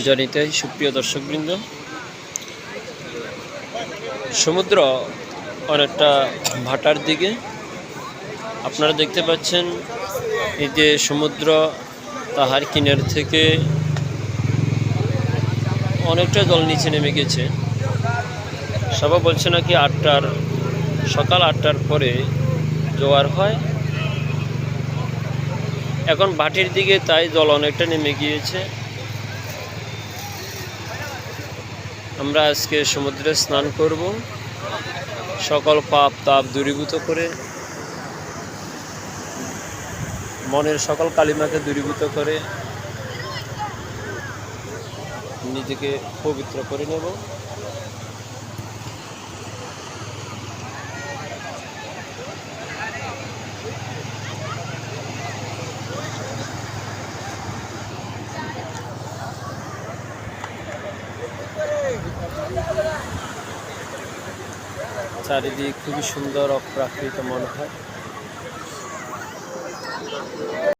জানিতে সুপ্রিয় দর্শকবৃন্দ, সমুদ্র অনেকটা ভাটার দিকে। আপনারা দেখতে পাচ্ছেন এই যে সমুদ্র তাহার কিনার থেকে অনেকটা জল নিচে নেমে গেছে। সবাই বলছে নাকি সকাল 8টার পরে জোয়ার হয়। এখন ভাটির দিকে তাই জল অনেকটা নেমে গিয়েছে। আমরা আজকে সমুদ্রে স্নান করব, সকল পাপ তাপ দূরীভূত করে, মনের সকল কালিমাকে দূরীভূত করে নিজেকে পবিত্র করে নেব। চারিদিক খুবই সুন্দর, অপ্রাকৃত মনে হয়।